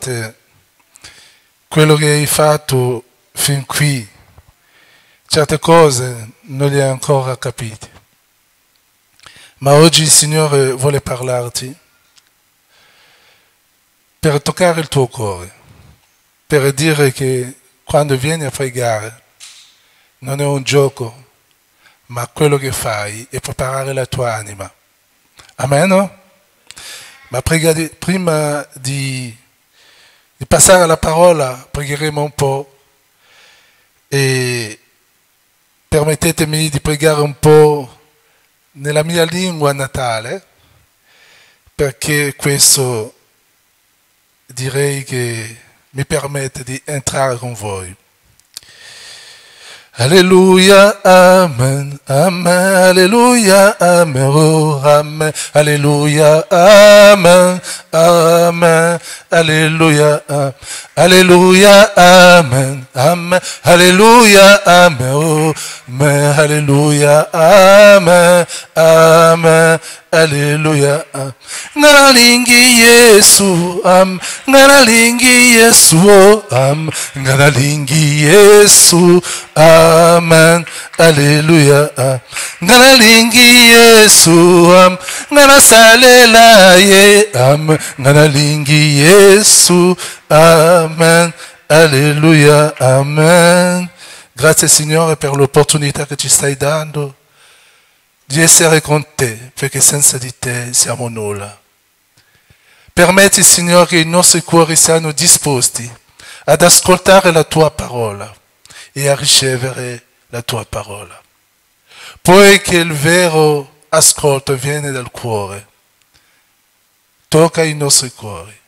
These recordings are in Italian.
probabilmente quello che hai fatto fin qui, certe cose non le hai ancora capite. Ma oggi il Signore vuole parlarti per toccare il tuo cuore, per dire che quando vieni a pregare non è un gioco, ma quello che fai è preparare la tua anima. Amen? Ma prima di passare alla parola, pregheremo un po' e permettetemi di pregare un po' nella mia lingua natale, perché questo direi che mi permette di entrare con voi. Alleluia, amen, amen, alleluia, amen, oh, amen, alleluia, amen, amen, alleluia, alleluia, amen, amen, alleluia, amen, oh, amen, alleluia, amen, amen, alleluia, nganalingi Yesu, nganalingi Yesu, nganalingi Yesu, amen, alleluia, nganalingi Yesu, nganasalela ye, nganalingi Yesu, amen, alleluia, amen. Grazie Signore per l'opportunità che ci stai dando di essere con te, perché senza di te siamo nulla. Permetti, Signore, che i nostri cuori siano disposti ad ascoltare la tua parola e a ricevere la tua parola. Poi che il vero ascolto viene dal cuore, tocca i nostri cuori.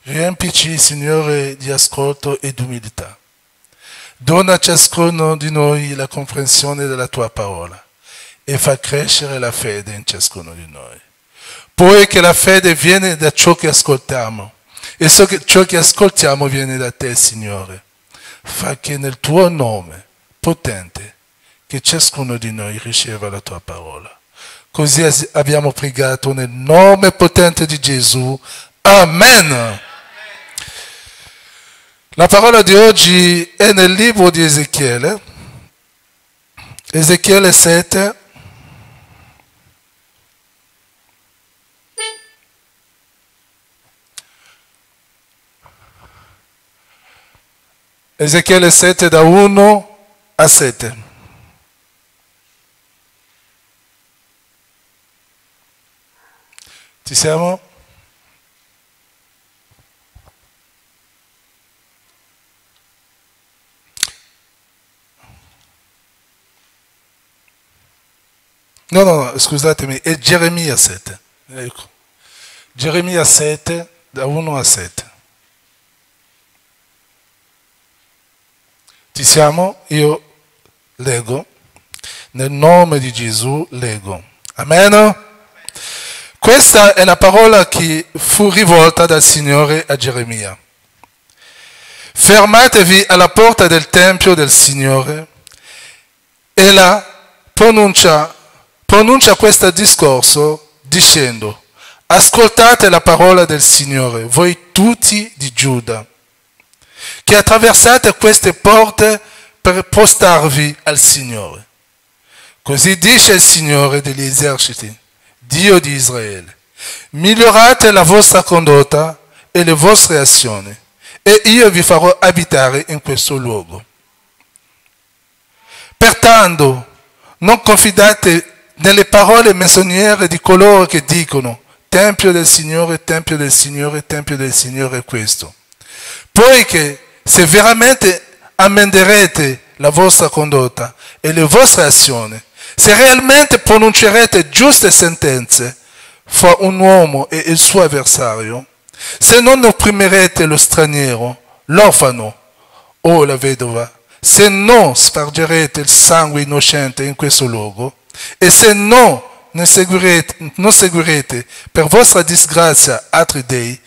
Riempici, Signore, di ascolto e di umiltà. Dona a ciascuno di noi la comprensione della tua parola e fa crescere la fede in ciascuno di noi. Poi che la fede viene da ciò che ascoltiamo e ciò che ascoltiamo viene da te, Signore. Fa che nel tuo nome potente che ciascuno di noi riceva la tua parola. Così abbiamo pregato nel nome potente di Gesù. Amen. La parola di oggi è nel libro di Ezechiele. Ezechiele 7. Ezechiele 7 da 1 a 7. Ci siamo? No, scusatemi, è Geremia 7. Ecco. Geremia 7 da 1 a 7. Ci siamo? Io leggo. Nel nome di Gesù leggo. Amen? Questa è la parola che fu rivolta dal Signore a Geremia. Fermatevi alla porta del Tempio del Signore e là pronuncia questo discorso dicendo: ascoltate la parola del Signore, voi tutti di Giuda, che attraversate queste porte per postarvi al Signore. Così dice il Signore degli eserciti, Dio di Israele: migliorate la vostra condotta e le vostre azioni, e io vi farò abitare in questo luogo. Pertanto, non confidate nelle parole menzognere di coloro che dicono: Tempio del Signore, Tempio del Signore, Tempio del Signore è questo. Poiché se veramente ammenderete la vostra condotta e le vostre azioni, se realmente pronuncerete giuste sentenze fra un uomo e il suo avversario, se non opprimerete lo straniero, l'orfano o la vedova, se non spargerete il sangue innocente in questo luogo, e se non seguirete per vostra disgrazia altri dei,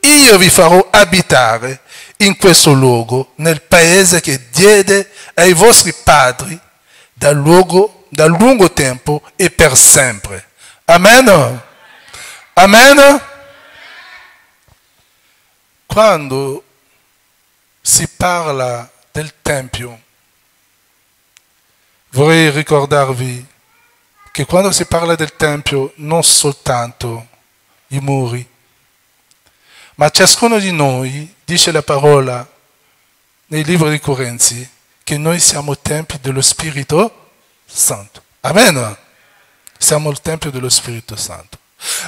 io vi farò abitare in questo luogo, nel paese che diede ai vostri padri da lungo tempo e per sempre. Amen? Amen? quando si parla del Tempio, vorrei ricordarvi che quando si parla del Tempio non soltanto i muri, ma ciascuno di noi, dice la parola nei libri di Corinzi, che noi siamo templi dello Spirito Santo. Amen. Siamo il Tempio dello Spirito Santo.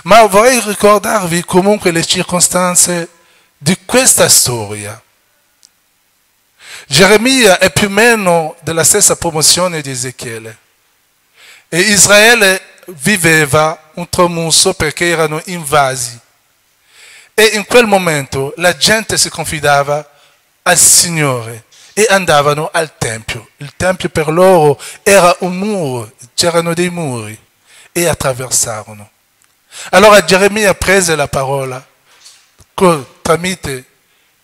Ma vorrei ricordarvi comunque le circostanze di questa storia. Geremia è più o meno della stessa promozione di Ezechiele. E Israele viveva un tramusso perché erano invasi. E in quel momento la gente si confidava al Signore e andavano al Tempio. Il Tempio per loro era un muro, c'erano dei muri e attraversarono. Allora Geremia prese la parola tramite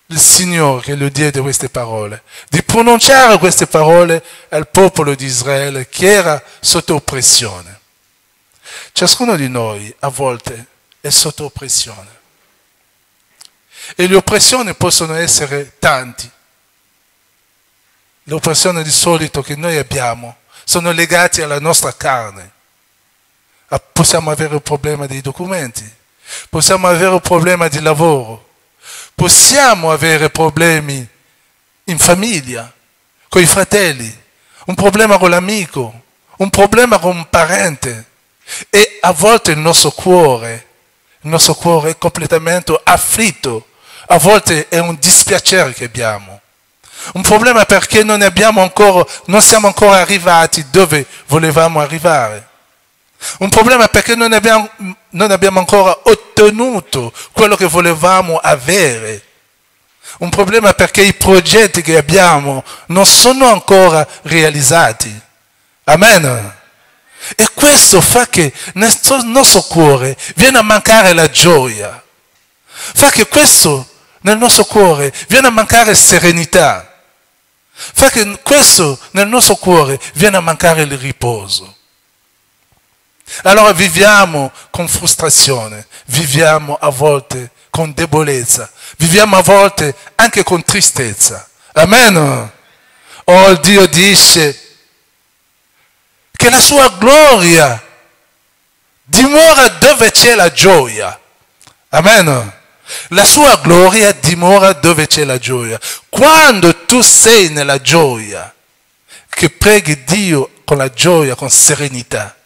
il Signore che gli diede queste parole, di pronunciare queste parole al popolo di Israele che era sotto oppressione. Ciascuno di noi a volte è sotto oppressione. E le oppressioni possono essere tanti. Le oppressioni di solito che noi abbiamo sono legate alla nostra carne. Possiamo avere un problema dei documenti, possiamo avere un problema di lavoro, possiamo avere problemi in famiglia, con i fratelli, un problema con l'amico, un problema con un parente. E a volte il nostro cuore è completamente afflitto. A volte è un dispiacere che abbiamo. Un problema perché non siamo ancora arrivati dove volevamo arrivare. Un problema perché non abbiamo ancora ottenuto quello che volevamo avere. Un problema perché i progetti che abbiamo non sono ancora realizzati. Amen. E questo fa che nel nostro cuore viene a mancare la gioia. Fa che questo nel nostro cuore viene a mancare serenità. Fa che questo nel nostro cuore viene a mancare il riposo. Allora viviamo con frustrazione, viviamo a volte con debolezza, viviamo a volte anche con tristezza. Amen. Oh, Dio dice che la sua gloria dimora dove c'è la gioia. Amen. La sua gloria dimora dove c'è la gioia. Quando tu sei nella gioia, che preghi Dio con la gioia, con serenità,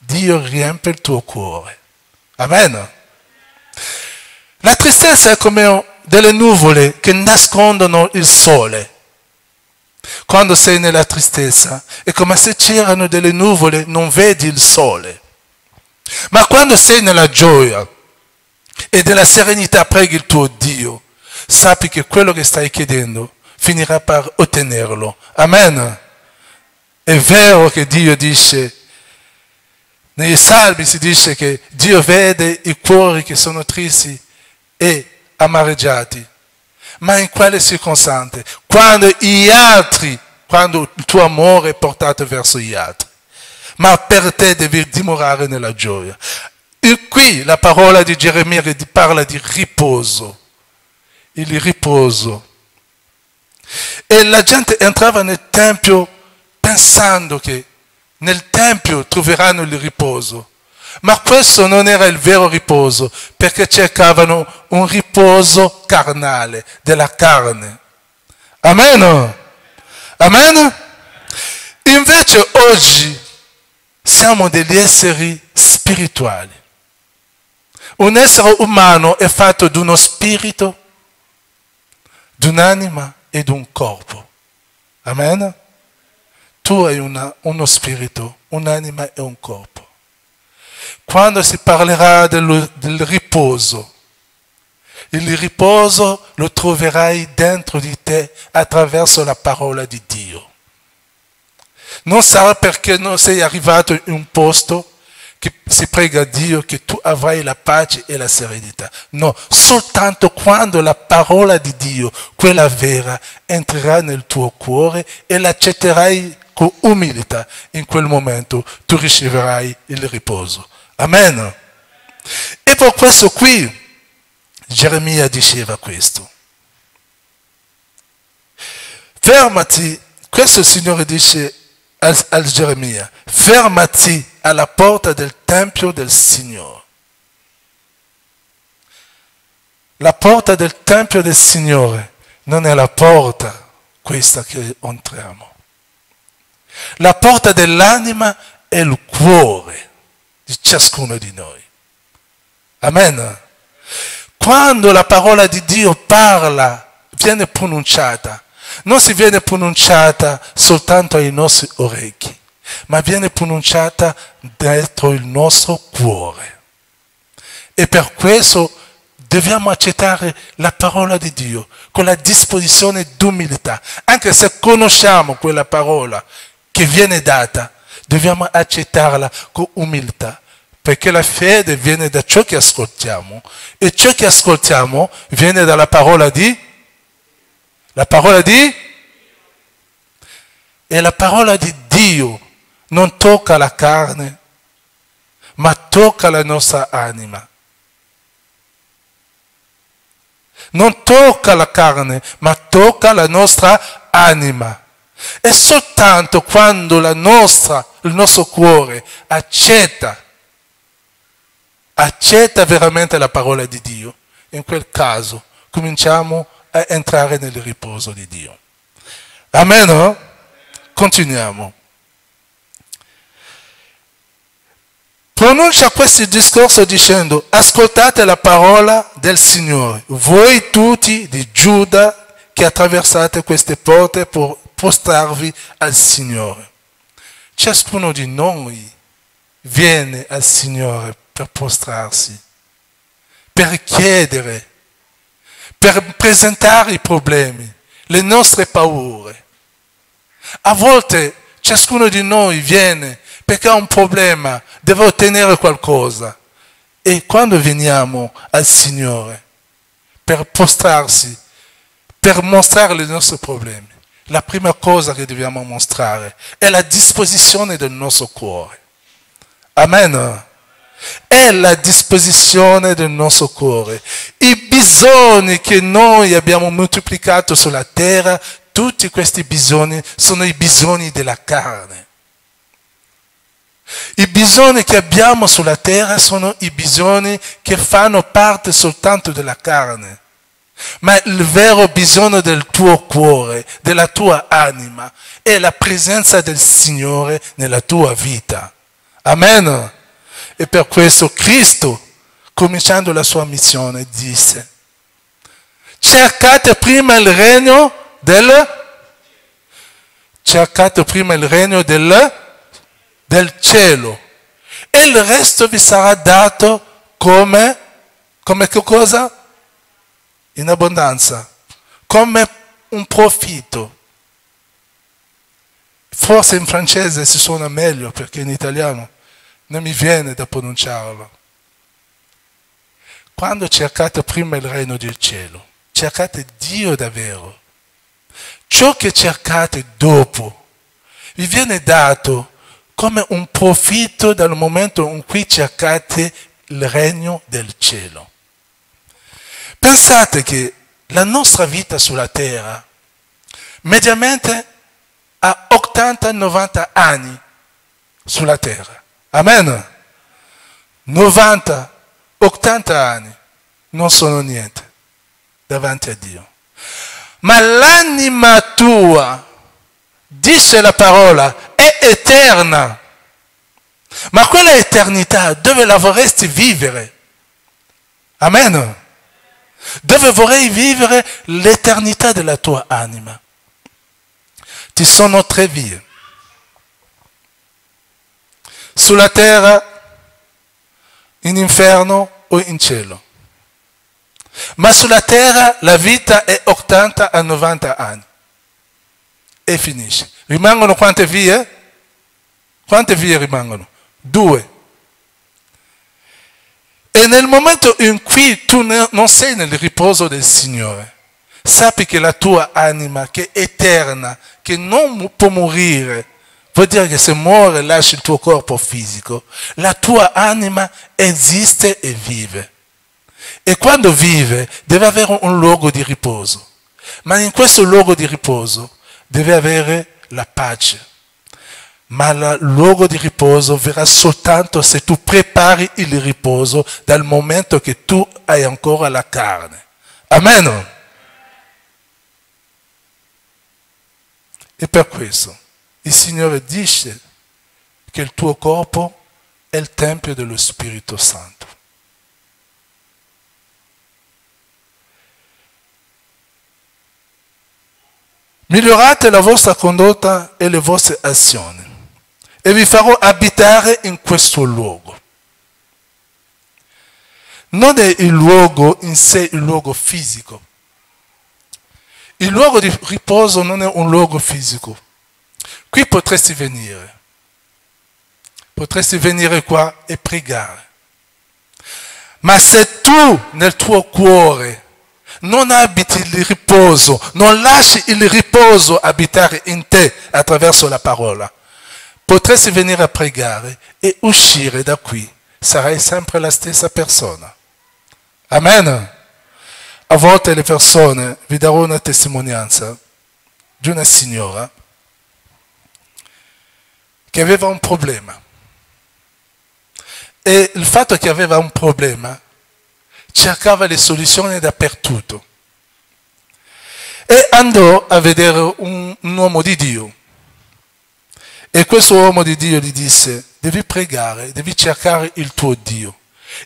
Dio riempie il tuo cuore. Amen. La tristezza è come delle nuvole che nascondono il sole. Quando sei nella tristezza è come se c'erano delle nuvole, non vedi il sole. Ma quando sei nella gioia e nella serenità preghi il tuo Dio, sappi che quello che stai chiedendo finirà per ottenerlo. Amen. È vero che Dio dice, nei Salmi si dice che Dio vede i cuori che sono tristi e amareggiati. Ma in quale circostanze? Quando il tuo amore è portato verso gli altri. Ma per te devi dimorare nella gioia. E qui la parola di Geremia parla di riposo. Il riposo. E la gente entrava nel Tempio pensando che nel Tempio troveranno il riposo. Ma questo non era il vero riposo, perché cercavano un riposo carnale, della carne. Amen? Amen? Invece oggi siamo degli esseri spirituali. Un essere umano è fatto di uno spirito, di un'anima e di un corpo. Amen? Tu hai uno spirito, un'anima e un corpo. Quando si parlerà del riposo, il riposo lo troverai dentro di te attraverso la parola di Dio. Non sarà perché non sei arrivato in un posto che si prega a Dio che tu avrai la pace e la serenità. No, soltanto quando la parola di Dio, quella vera, entrerà nel tuo cuore e l'accetterai con umiltà. In quel momento tu riceverai il riposo. Amen. E per questo qui Geremia diceva questo. fermati, questo il Signore dice al Geremia, fermati alla porta del Tempio del Signore. La porta del Tempio del Signore non è la porta questa che entriamo. La porta dell'anima è il cuore di ciascuno di noi. Amen. Quando la parola di Dio parla, viene pronunciata, non si viene pronunciata soltanto ai nostri orecchi, ma viene pronunciata dentro il nostro cuore. E per questo dobbiamo accettare la parola di Dio con la disposizione d'umiltà. Anche se conosciamo quella parola che viene data, dobbiamo accettarla con umiltà. Perché la fede viene da ciò che ascoltiamo e ciò che ascoltiamo viene dalla parola di? La parola di? E la parola di Dio non tocca la carne, ma tocca la nostra anima. Non tocca la carne, ma tocca la nostra anima. E soltanto quando il nostro cuore accetta veramente la parola di Dio, in quel caso cominciamo a entrare nel riposo di Dio. Amen? No? Continuiamo. Pronuncia questo discorso dicendo: ascoltate la parola del Signore, voi tutti di Giuda che attraversate queste porte per prostrarvi al Signore. Ciascuno di noi viene al Signore per prostrarsi, per chiedere, per presentare i problemi, le nostre paure. A volte ciascuno di noi viene perché ha un problema, deve ottenere qualcosa. E quando veniamo al Signore per prostrarsi, per mostrare i nostri problemi, la prima cosa che dobbiamo mostrare è la disposizione del nostro cuore. Amen. È la disposizione del nostro cuore. I bisogni che noi abbiamo moltiplicato sulla terra, tutti questi bisogni sono i bisogni della carne. I bisogni che abbiamo sulla terra sono i bisogni che fanno parte soltanto della carne. Ma il vero bisogno del tuo cuore, della tua anima, è la presenza del Signore nella tua vita. Amen. E per questo Cristo, cominciando la sua missione, disse: cercate prima il regno del cielo e il resto vi sarà dato come che cosa? In abbondanza, come un profitto. Forse in francese si suona meglio, perché in italiano non mi viene da pronunciarlo. Quando cercate prima il regno del cielo, cercate Dio davvero. Ciò che cercate dopo vi viene dato come un profitto dal momento in cui cercate il regno del cielo. Pensate che la nostra vita sulla terra mediamente ha 80-90 anni sulla terra. Amen. 90-80 anni non sono niente davanti a Dio. Ma l'anima tua, dice la parola, è eterna. Ma quella eternità dove la vorresti vivere? Amen. Dove vorrei vivere l'eternità della tua anima? Ci sono 3 vie. Sulla terra, in inferno o in cielo. Ma sulla terra la vita è 80-90 anni. E finisce. Rimangono quante vie? Quante vie rimangono? 2. E nel momento in cui tu non sei nel riposo del Signore, sappi che la tua anima, che è eterna, che non può morire, vuol dire che se muore lasci il tuo corpo fisico, la tua anima esiste e vive. E quando vive deve avere un luogo di riposo. Ma in questo luogo di riposo deve avere la pace. Ma il luogo di riposo verrà soltanto se tu prepari il riposo dal momento che tu hai ancora la carne. Amen. E per questo il Signore dice che il tuo corpo è il Tempio dello Spirito Santo. Migliorate la vostra condotta e le vostre azioni e vi farò abitare in questo luogo. Non è il luogo in sé il luogo fisico. Il luogo di riposo non è un luogo fisico. Qui potresti venire. Potresti venire qua e pregare. Ma se tu nel tuo cuore non abiti il riposo, non lasci il riposo abitare in te attraverso la parola, potresti venire a pregare e uscire da qui. Sarai sempre la stessa persona. Amen. A volte le persone, vi darò una testimonianza di una signora che aveva un problema. E il fatto che aveva un problema cercava le soluzioni dappertutto. E andò a vedere un uomo di Dio. E questo uomo di Dio gli disse: devi pregare, devi cercare il tuo Dio.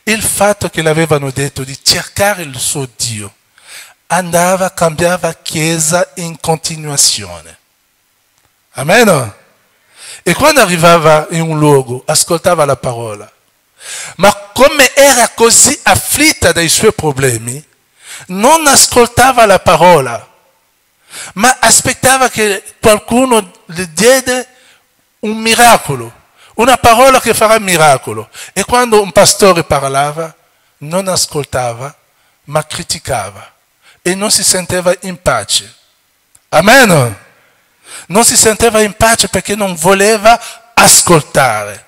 Il fatto che le avevano detto di cercare il suo Dio, cambiava chiesa in continuazione. Amen. E quando arrivava in un luogo, ascoltava la parola. Ma come era così afflitta dai suoi problemi, non ascoltava la parola, ma aspettava che qualcuno le diede un miracolo, una parola che farà miracolo. E quando un pastore parlava, non ascoltava, ma criticava e non si sentiva in pace. Amen. Non si sentiva in pace perché non voleva ascoltare.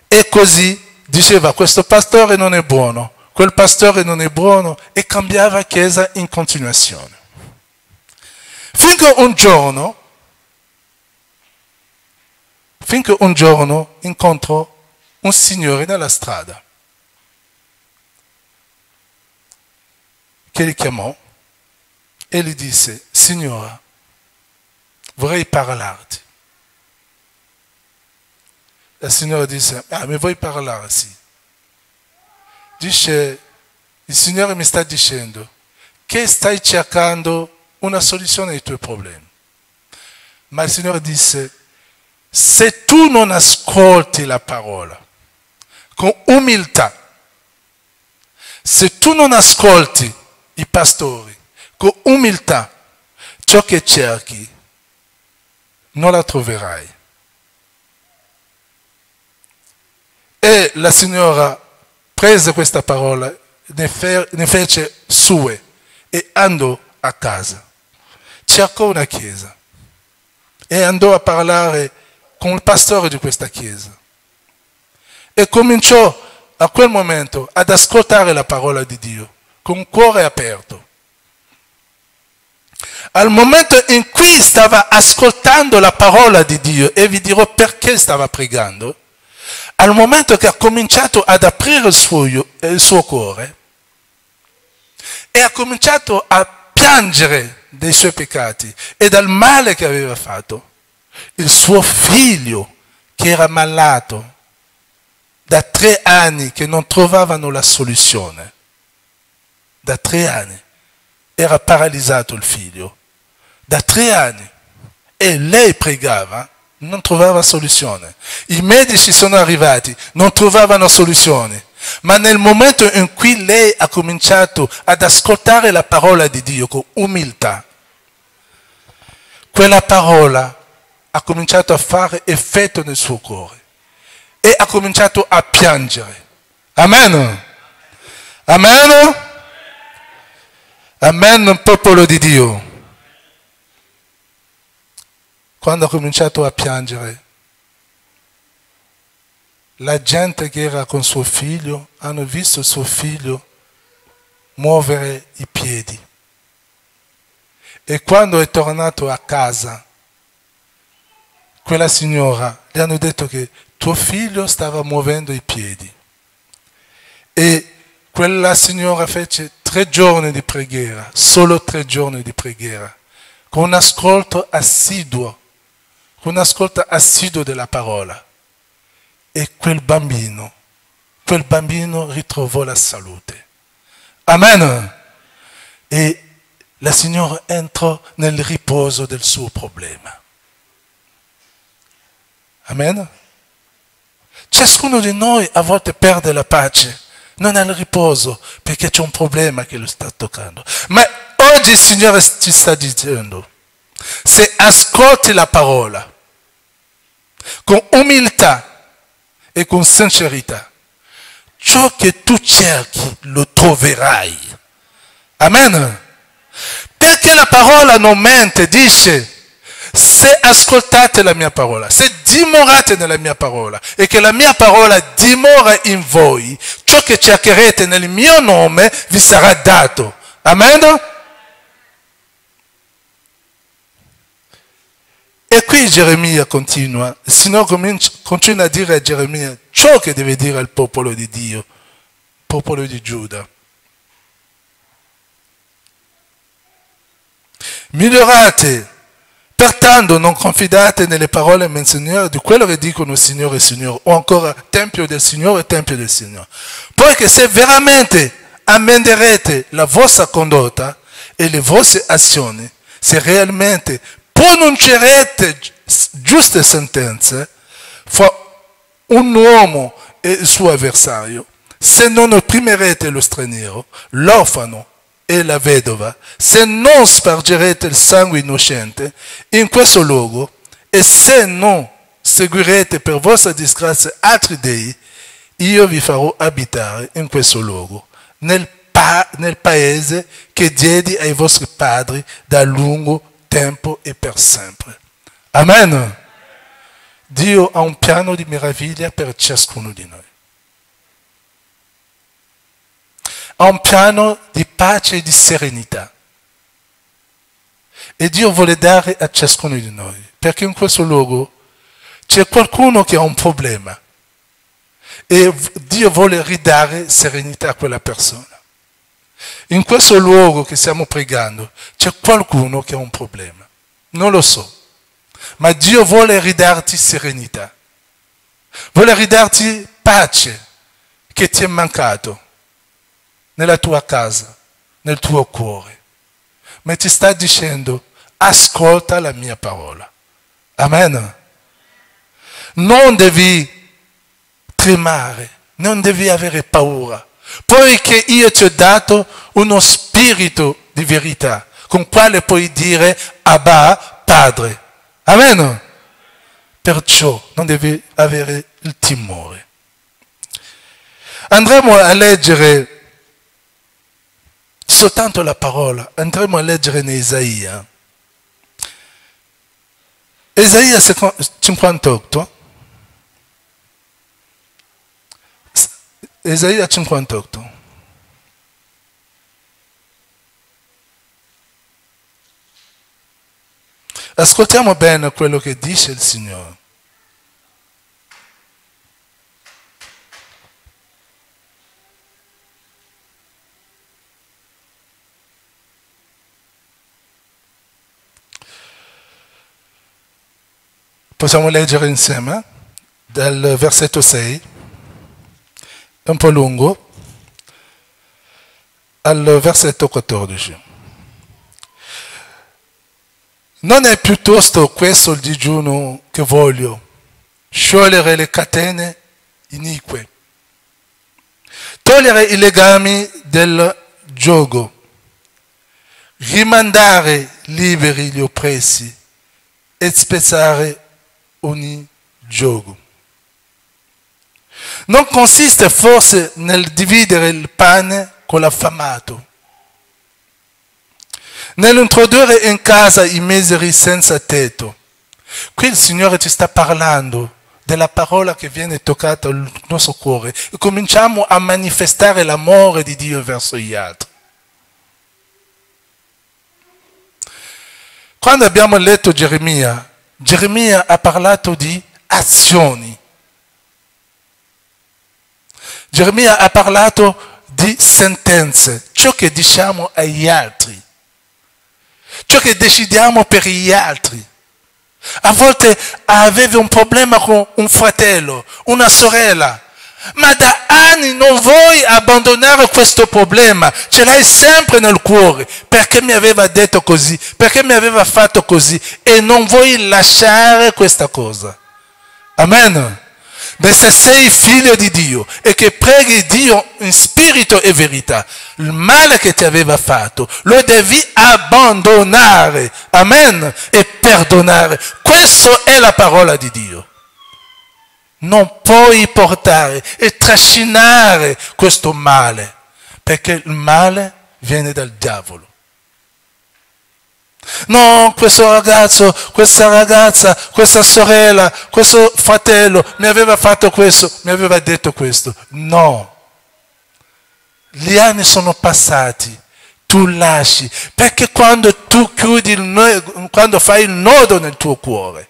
E così diceva: questo pastore non è buono, quel pastore non è buono, e cambiava chiesa in continuazione. Finché un giorno incontrò un signore nella strada che li chiamò e gli disse: signora, vorrei parlarti. La signora disse: mi vuoi parlare? Sì. Dice: il Signore mi sta dicendo che stai cercando una soluzione ai tuoi problemi. Ma il Signore disse: se tu non ascolti la parola con umiltà, se tu non ascolti i pastori con umiltà, ciò che cerchi non la troverai. E la signora prese questa parola, ne fece sue e andò a casa. Cercò una chiesa e andò a parlare con il pastore di questa chiesa. E cominciò a quel momento ad ascoltare la parola di Dio con un cuore aperto. Al momento in cui stava ascoltando la parola di Dio, e vi dirò perché stava pregando, al momento che ha cominciato ad aprire il suo cuore e ha cominciato a piangere dei suoi peccati e dal male che aveva fatto, il suo figlio, che era malato da 3 anni, che non trovavano la soluzione, da 3 anni, era paralizzato il figlio, da 3 anni, e lei pregava, non trovava soluzione. I medici sono arrivati, non trovavano soluzione. Ma nel momento in cui lei ha cominciato ad ascoltare la parola di Dio con umiltà, quella parola ha cominciato a fare effetto nel suo cuore e ha cominciato a piangere. Amen. Amen. Amen, popolo di Dio. Quando ha cominciato a piangere, la gente che era con suo figlio hanno visto suo figlio muovere i piedi E quando è tornato a casa, quella signora gli hanno detto che tuo figlio stava muovendo i piedi. E quella signora fece 3 giorni di preghiera, solo 3 giorni di preghiera, con un ascolto assiduo della parola. E quel bambino ritrovò la salute. Amen. E la signora entrò nel riposo del suo problema. Amen. Ciascuno di noi a volte perde la pace, non ha il riposo perché c'è un problema che lo sta toccando. Ma oggi il Signore ci sta dicendo, se ascolti la parola con umiltà e con sincerità, ciò che tu cerchi lo troverai. Amen. Perché la parola non mente, dice, se ascoltate la mia parola, se dimorate nella mia parola e che la mia parola dimora in voi, ciò che cercherete nel mio nome vi sarà dato. Amen? E qui Geremia continua, il Signore continua a dire a Geremia ciò che deve dire al popolo di Dio, il popolo di Giuda. Migliorate, pertanto non confidate nelle parole menzionate di quello che dicono Signore e Signore, o ancora Tempio del Signore, Tempio del Signore. Poiché se veramente ammenderete la vostra condotta e le vostre azioni, se realmente pronuncerete giuste sentenze fra un uomo e il suo avversario, se non opprimerete lo straniero, l'orfano e la vedova, se non spargerete il sangue innocente in questo luogo e se non seguirete per vostra disgrazia altri dei, io vi farò abitare in questo luogo, nel paese che diedi ai vostri padri da lungo tempo e per sempre. Amen. Dio ha un piano di meraviglia per ciascuno di noi. Ha un piano di pace e di serenità. E Dio vuole dare a ciascuno di noi, perché in questo luogo c'è qualcuno che ha un problema e Dio vuole ridare serenità a quella persona. In questo luogo che stiamo pregando c'è qualcuno che ha un problema, non lo so, ma Dio vuole ridarti serenità, vuole ridarti pace che ti è mancato nella tua casa, nel tuo cuore, ma ti sta dicendo ascolta la mia parola. Amen. Non devi tremare, non devi avere paura, poiché io ti ho dato uno spirito di verità con quale puoi dire Abba, Padre. Amen. Perciò non devi avere il timore. Andremo a leggere soltanto la parola, andremo a leggere in Isaia. Isaia 58. Isaia 58. Ascoltiamo bene quello che dice il Signore. Possiamo leggere insieme dal versetto 6, è un po' lungo, al versetto 14. Non è piuttosto questo il digiuno che voglio, sciogliere le catene inique, togliere i legami del giogo, rimandare liberi gli oppressi e spezzare ogni giogo. Non consiste forse nel dividere il pane con l'affamato, nell'introdurre in casa i miseri senza tetto. Qui il Signore ci sta parlando della parola che viene toccata al nostro cuore e cominciamo a manifestare l'amore di Dio verso gli altri. quando abbiamo letto Geremia, Geremia ha parlato di azioni. Geremia ha parlato di sentenze, ciò che diciamo agli altri, ciò che decidiamo per gli altri. A volte avevi un problema con un fratello, una sorella, ma da anni non vuoi abbandonare questo problema, ce l'hai sempre nel cuore, perché mi aveva detto così, perché mi aveva fatto così, e non vuoi lasciare questa cosa. Amen. Beh, se sei figlio di Dio e che preghi Dio in spirito e verità, il male che ti aveva fatto lo devi abbandonare, amen, e perdonare. Questa è la parola di Dio. Non puoi portare e trascinare questo male, perché il male viene dal diavolo. No, questo ragazzo, questa ragazza, questa sorella, questo fratello mi aveva fatto questo, mi aveva detto questo. No, gli anni sono passati, tu lasci, perché quando tu chiudi quando fai il nodo nel tuo cuore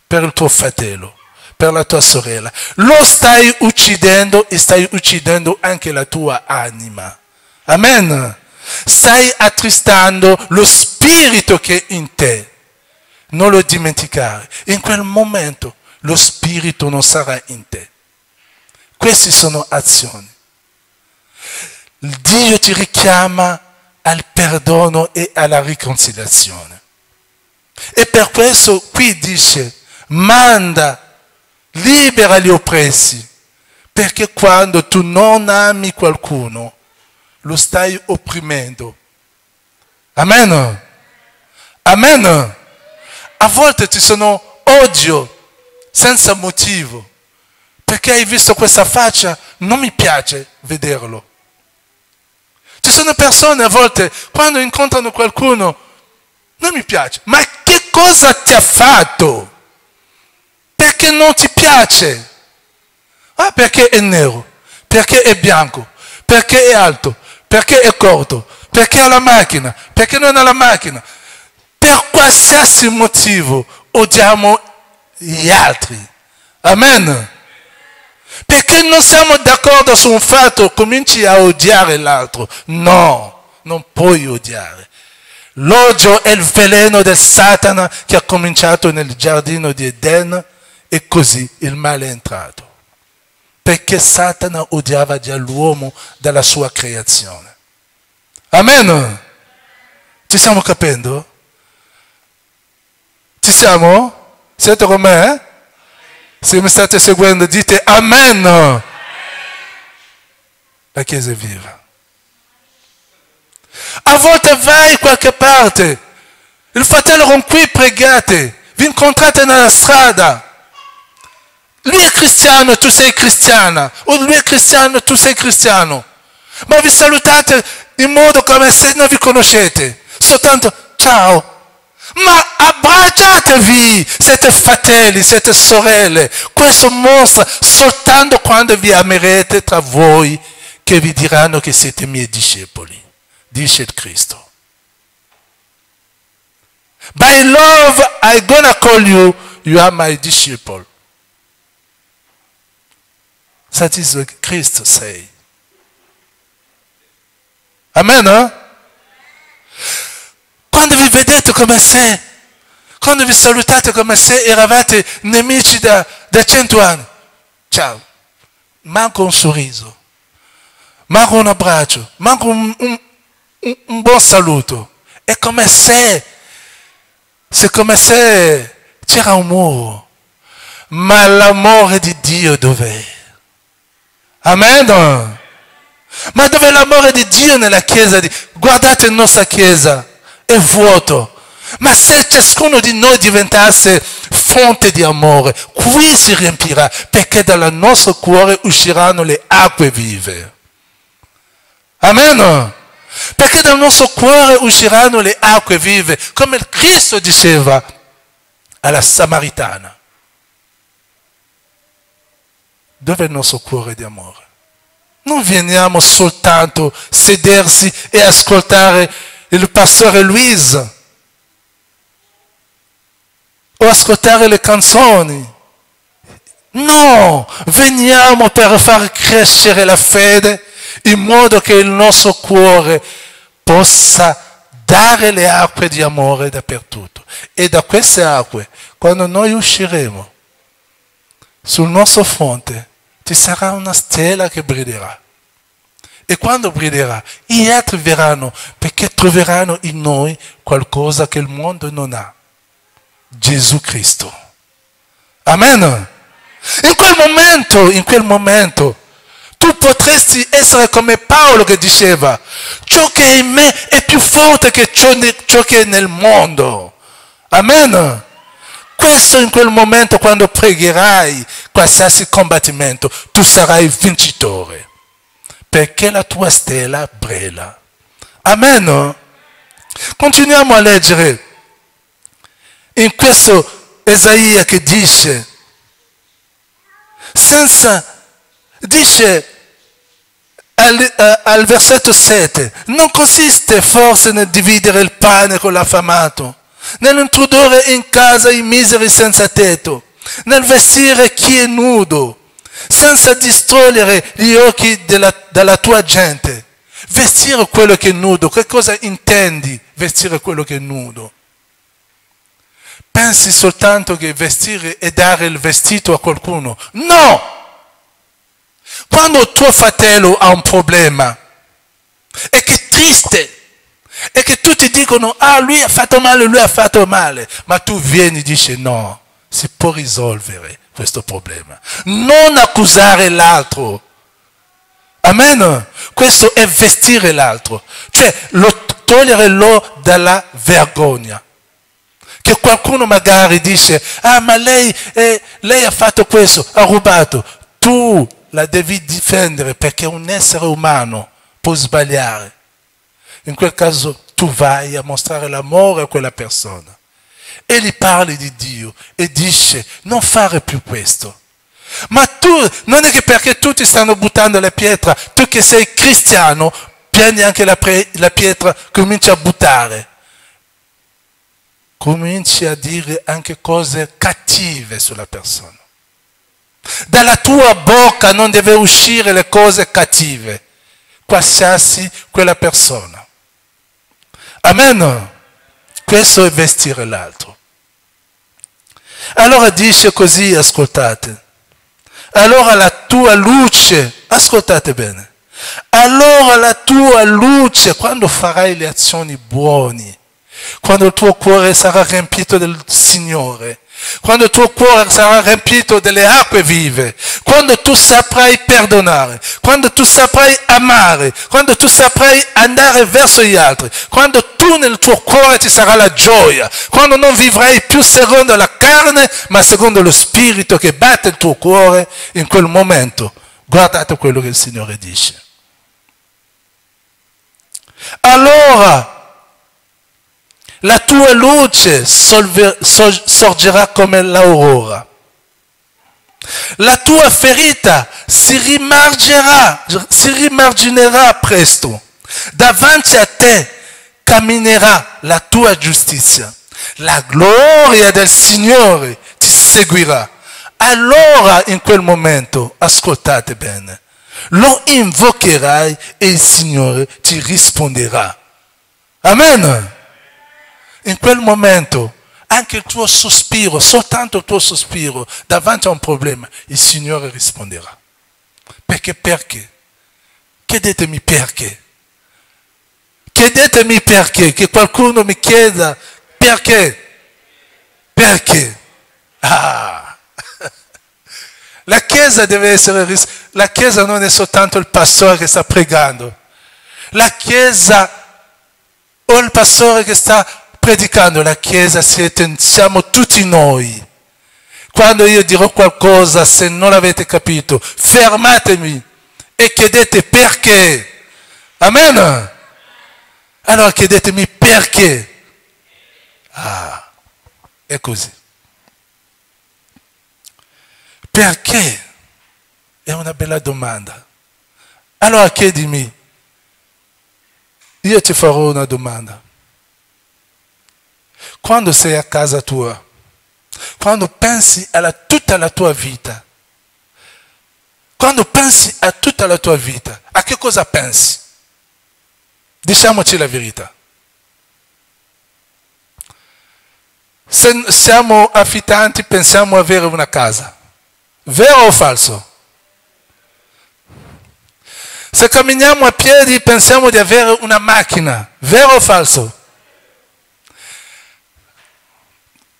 per il tuo fratello, per la tua sorella, lo stai uccidendo e stai uccidendo anche la tua anima. Amen. Stai attristando lo spirito che è in te. Non lo dimenticare. In quel momento lo spirito non sarà in te. Queste sono azioni. Dio ti richiama al perdono e alla riconciliazione. E per questo qui dice, manda, libera gli oppressi, perché quando tu non ami qualcuno, lo stai opprimendo. Amen. Amen. A volte ci sono odio senza motivo, perché hai visto questa faccia, non mi piace vederlo. Ci sono persone a volte, quando incontrano qualcuno, non mi piace. Ma che cosa ti ha fatto? Perché non ti piace? Ah, perché è nero, perché è bianco, perché è alto, perché è corto, perché ha la macchina, perché non ha la macchina. Per qualsiasi motivo odiamo gli altri. Amen. Perché non siamo d'accordo su un fatto, cominci a odiare l'altro. No, non puoi odiare. L'odio è il veleno del Satana che ha cominciato nel giardino di Eden e così il male è entrato. Perché Satana odiava già l'uomo dalla sua creazione. Amen. Ci stiamo capendo? Ci siamo? Siete con me? Se mi state seguendo dite amen. La Chiesa è viva. A volte vai a qualche parte, il fratello con cui pregate, vi incontrate nella strada. Lui è cristiano e tu sei cristiana, o lui è cristiano e tu sei cristiano, ma vi salutate in modo come se non vi conoscete, soltanto ciao, ma abbracciatevi, siete fratelli, siete sorelle. Questo mostra soltanto quando vi amerete tra voi che vi diranno che siete miei discepoli, dice il Cristo. By love I'm gonna call you, you are my disciple. That is what Christ say. Amen, eh? Quando vi vedete come se, quando vi salutate come se eravate nemici da 100 anni. Ciao. Manco un sorriso, manco un abbraccio, manco un buon saluto. È come se c'era un muro. Ma l'amore di Dio dov'è? Amen. Ma dove è l'amore di Dio nella Chiesa? Guardate la nostra Chiesa, è vuoto. Ma se ciascuno di noi diventasse fonte di amore, qui si riempirà, perché dal nostro cuore usciranno le acque vive. Amen. Perché dal nostro cuore usciranno le acque vive, come il Cristo diceva alla Samaritana. Dove è il nostro cuore di amore? Non veniamo soltanto a sedersi e ascoltare il pastore Luisa. o ascoltare le canzoni. No, veniamo per far crescere la fede in modo che il nostro cuore possa dare le acque di amore dappertutto. E da queste acque, quando noi usciremo sul nostro fronte, ci sarà una stella che brillerà. E quando brillerà, gli altri verranno perché troveranno in noi qualcosa che il mondo non ha. Gesù Cristo. Amen. In quel momento, tu potresti essere come Paolo che diceva, ciò che è in me è più forte che ciò che è nel mondo. Amen. Questo in quel momento, quando pregherai qualsiasi combattimento, tu sarai vincitore, perché la tua stella brilla. Amen. Continuiamo a leggere in questo Esaia che dice, dice al versetto 7, non consiste forse nel dividere il pane con l'affamato, nell'introdurre in casa i miseri senza tetto, nel vestire chi è nudo, senza distogliere gli occhi dalla tua gente. Vestire quello che è nudo, che cosa intendi vestire quello che è nudo? Pensi soltanto che vestire e dare il vestito a qualcuno? No! Quando tuo fratello ha un problema e che è triste e che tutti dicono, ah, lui ha fatto male, ma tu vieni e dici no, si può risolvere questo problema. Non accusare l'altro. Amen. Questo è vestire l'altro, cioè togliere lo dalla vergogna. Che qualcuno magari dice, ah, ma lei ha fatto questo, ha rubato. Tu la devi difendere perché un essere umano può sbagliare. In quel caso tu vai a mostrare l'amore a quella persona e gli parli di Dio e dici, non fare più questo. Ma tu, non è che perché tutti stanno buttando la pietra, tu che sei cristiano, prendi anche la pietra, cominci a buttare. Cominci a dire anche cose cattive sulla persona. Dalla tua bocca non deve uscire le cose cattive, qualsiasi quella persona. Amen. Questo è vestire l'altro. Allora dice così, ascoltate. Allora la tua luce, ascoltate bene. Allora la tua luce, quando farai le azioni buone, quando il tuo cuore sarà riempito del Signore, quando il tuo cuore sarà riempito delle acque vive, quando tu saprai perdonare, quando tu saprai amare, quando tu saprai andare verso gli altri, quando tu nel tuo cuore ci sarà la gioia, quando non vivrai più secondo la carne, ma secondo lo spirito che batte il tuo cuore, in quel momento guardate quello che il Signore dice. Allora la tua luce sorgerà come l'aurora. La tua ferita si rimarginerà presto. Davanti a te camminerà la tua giustizia. La gloria del Signore ti seguirà. Allora in quel momento, ascoltate bene, lo invocherai e il Signore ti risponderà. Amen. In quel momento, anche il tuo sospiro, soltanto il tuo sospiro, davanti a un problema, il Signore risponderà. Perché? Chiedetemi perché. Chiedetemi perché, che qualcuno mi chieda perché. Perché? Ah! La Chiesa deve essere... La Chiesa non è soltanto il pastore che sta pregando. La Chiesa o il pastore che sta predicando, la Chiesa siamo tutti noi. Quando io dirò qualcosa, se non l'avete capito, fermatemi e chiedete perché. Amen. Allora chiedetemi perché. Ah, è così. Perché? È una bella domanda. Allora chiedimi, io ti farò una domanda. Quando sei a casa tua quando pensi tutta la tua vita, quando pensi a tutta la tua vita, a che cosa pensi? Diciamoci la verità. Se siamo affittanti pensiamo avere una casa. Vero o falso? Se camminiamo a piedi pensiamo di avere una macchina. Vero o falso?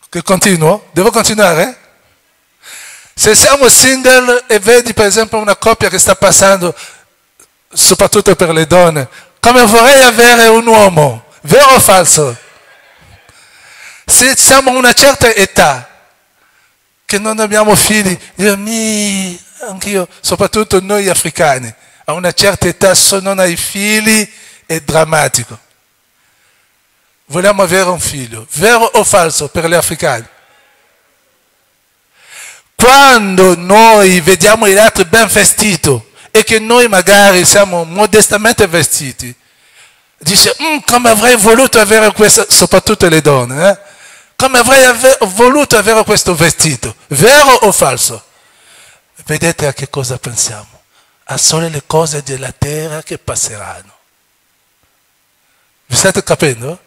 Che continuo? Devo continuare? Se siamo single e vedi per esempio una coppia che sta passando, soprattutto per le donne, come vorrei avere un uomo. Vero o falso? Se siamo a una certa età, che non abbiamo figli, anch'io, soprattutto noi africani, a una certa età se non hai figli è drammatico. Vogliamo avere un figlio, vero o falso per gli africani? Quando noi vediamo gli altri ben vestiti e che noi magari siamo modestamente vestiti, dice, come avrei voluto avere questo, soprattutto le donne, come avrei voluto avere questo vestito, vero o falso? Vedete a che cosa pensiamo? A solo le cose della terra che passeranno. Vi state capendo?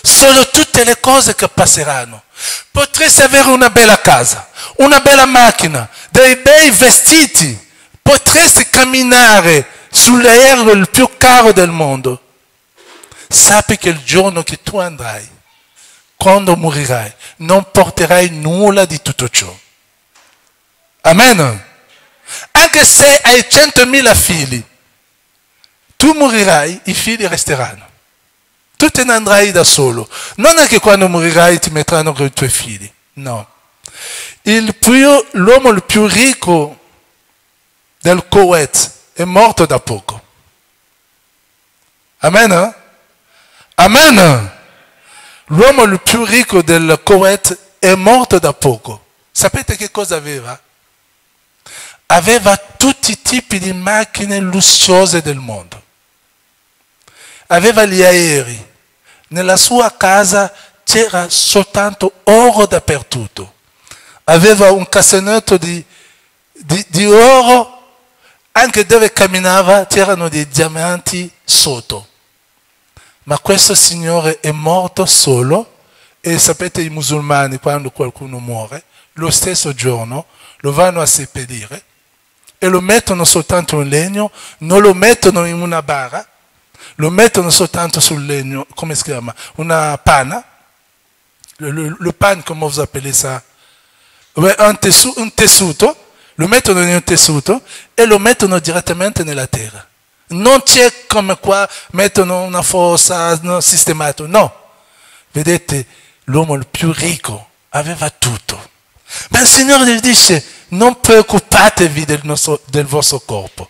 Solo tutte le cose che passeranno. Potresti avere una bella casa, una bella macchina, dei bei vestiti, potresti camminare sull'aereo il più caro del mondo. Sappi che il giorno che tu andrai, quando morirai, non porterai nulla di tutto ciò. Amen. Anche se hai 100.000 figli, tu morirai, i figli resteranno. Tu te ne andrai da solo. Non è che quando morirai ti metteranno con i tuoi figli. No. L'uomo il più ricco del Kuwait è morto da poco. Amen? Amen. L'uomo il più ricco del Kuwait è morto da poco. Sapete che cosa aveva? Aveva tutti i tipi di macchine lussuose del mondo. Aveva gli aerei. Nella sua casa c'era soltanto oro dappertutto. Aveva un cassonetto di oro, anche dove camminava c'erano dei diamanti sotto. Ma questo signore è morto solo, e sapete i musulmani quando qualcuno muore, lo stesso giorno lo vanno a seppellire e lo mettono soltanto in legno, non lo mettono in una bara, lo mettono soltanto sul legno, come si chiama? Una panna. Le pan, come vous appelez ça? Un tessuto, lo mettono in un tessuto e lo mettono direttamente nella terra. Non c'è come qua, mettono una fossa, no, sistemato, no. Vedete, l'uomo il più ricco aveva tutto. Ma il Signore gli dice, non preoccupatevi del vostro corpo,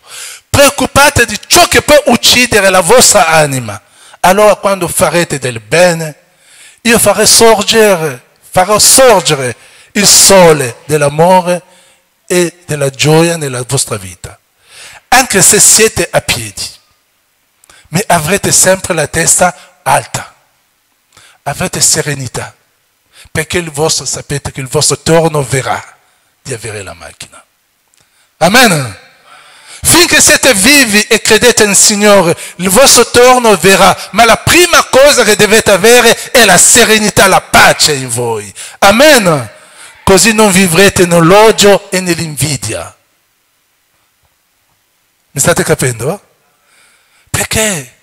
preoccupate di ciò che può uccidere la vostra anima. Allora quando farete del bene, io farò sorgere il sole dell'amore e della gioia nella vostra vita. Anche se siete a piedi, ma avrete sempre la testa alta, avrete serenità, perché sapete che il vostro torno verrà di avere la macchina. Amen. Finché siete vivi e credete nel Signore, il vostro torno verrà, ma la prima cosa che dovete avere è la serenità, la pace in voi. Amen. Così non vivrete nell'odio e nell'invidia. Mi state capendo? Perché?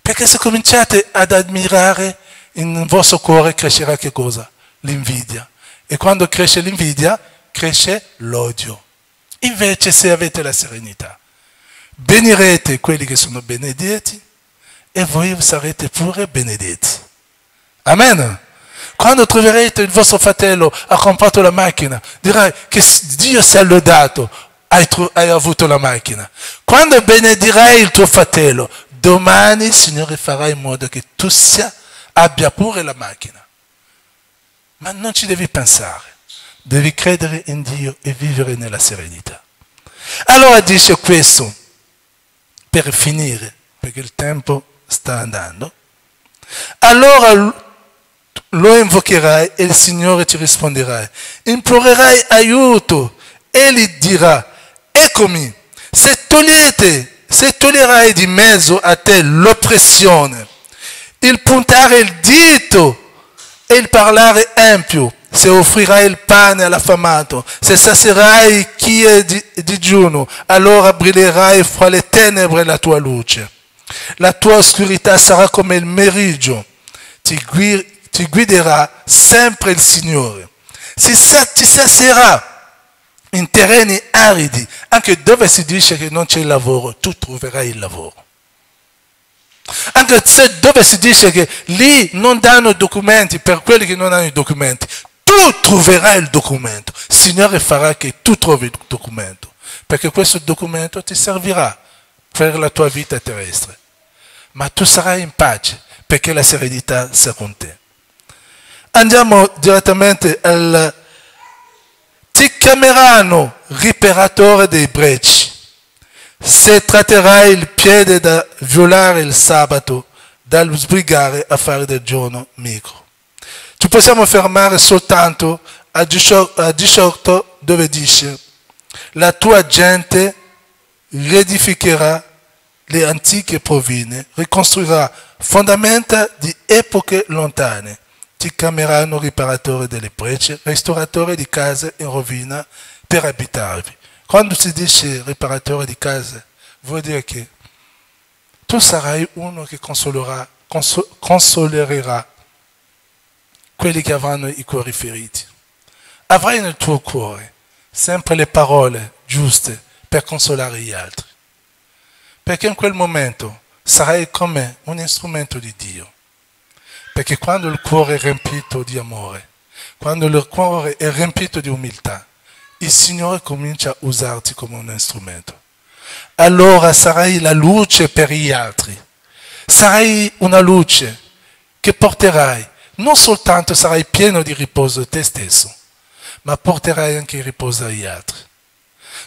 Perché se cominciate ad ammirare, nel vostro cuore crescerà che cosa? L'invidia. E quando cresce l'invidia, cresce l'odio. Invece se avete la serenità, benirete quelli che sono benedetti e voi sarete pure benedetti. Amen. Quando troverete il vostro fratello ha comprato la macchina, dirai che Dio sia lodato, hai avuto la macchina. Quando benedirai il tuo fratello, domani il Signore farà in modo che tu abbia pure la macchina. Ma non ci devi pensare. Devi credere in Dio e vivere nella serenità. Allora dice questo, per finire, perché il tempo sta andando. Allora lo invocherai e il Signore ti risponderà. Implorerai aiuto, egli dirà, eccomi. Se toglierai di mezzo a te l'oppressione, il puntare il dito e il parlare empio, se offrirai il pane all'affamato, se sazierai chi è digiuno, allora brillerai fra le tenebre la tua luce. La tua oscurità sarà come il meriggio, ti guiderà sempre il Signore. Ti sazierà in terreni aridi, anche dove si dice che non c'è il lavoro, tu troverai il lavoro. Anche se dove si dice che lì non danno documenti per quelli che non hanno i documenti, tu troverai il documento. Il Signore farà che tu trovi il documento, perché questo documento ti servirà per la tua vita terrestre. Ma tu sarai in pace, perché la serenità sia con te. Andiamo direttamente al... Ti chiameranno riparatore dei brecci. Se tratterai il piede da violare il sabato, da sbrigare a fare del giorno micro. Ci possiamo fermare soltanto a 18 dove dice: la tua gente riedificherà le antiche rovine, ricostruirà fondamenta di epoche lontane. Ti chiameranno riparatore delle brecce, restauratore di case in rovina per abitarvi. Quando si dice riparatore di case, vuol dire che tu sarai uno che consolerà quelli che avranno i cuori feriti. Avrai nel tuo cuore sempre le parole giuste per consolare gli altri. Perché in quel momento sarai come un strumento di Dio. Perché quando il cuore è riempito di amore, quando il cuore è riempito di umiltà, il Signore comincia a usarti come un strumento. Allora sarai la luce per gli altri. Sarai una luce che porterai, non soltanto sarai pieno di riposo te stesso, ma porterai anche il riposo agli altri.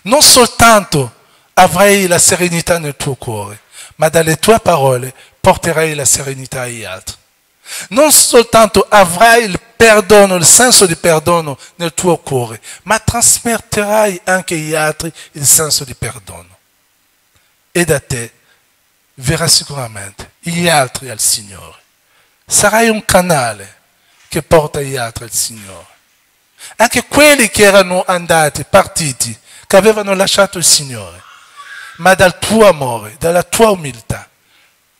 Non soltanto avrai la serenità nel tuo cuore, ma dalle tue parole porterai la serenità agli altri. Non soltanto avrai il perdono, il senso di perdono nel tuo cuore, ma trasmetterai anche agli altri il senso di perdono. E da te verrà sicuramente gli altri al Signore. Sarai un canale che porta gli altri al Signore. Anche quelli che erano andati, partiti, che avevano lasciato il Signore. Ma dal tuo amore, dalla tua umiltà,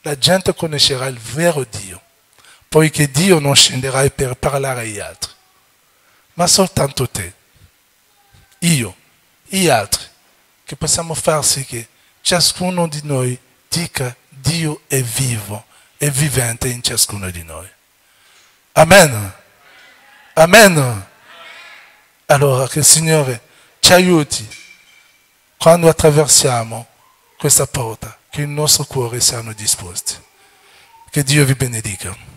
la gente conoscerà il vero Dio. Poiché Dio non scenderà per parlare agli altri, ma soltanto te, io, gli altri, che possiamo far sì che ciascuno di noi dica Dio è vivo, è vivente in ciascuno di noi. Amen. Amen. Allora che il Signore ci aiuti quando attraversiamo questa porta, che il nostro cuore siano disposti. Che Dio vi benedica.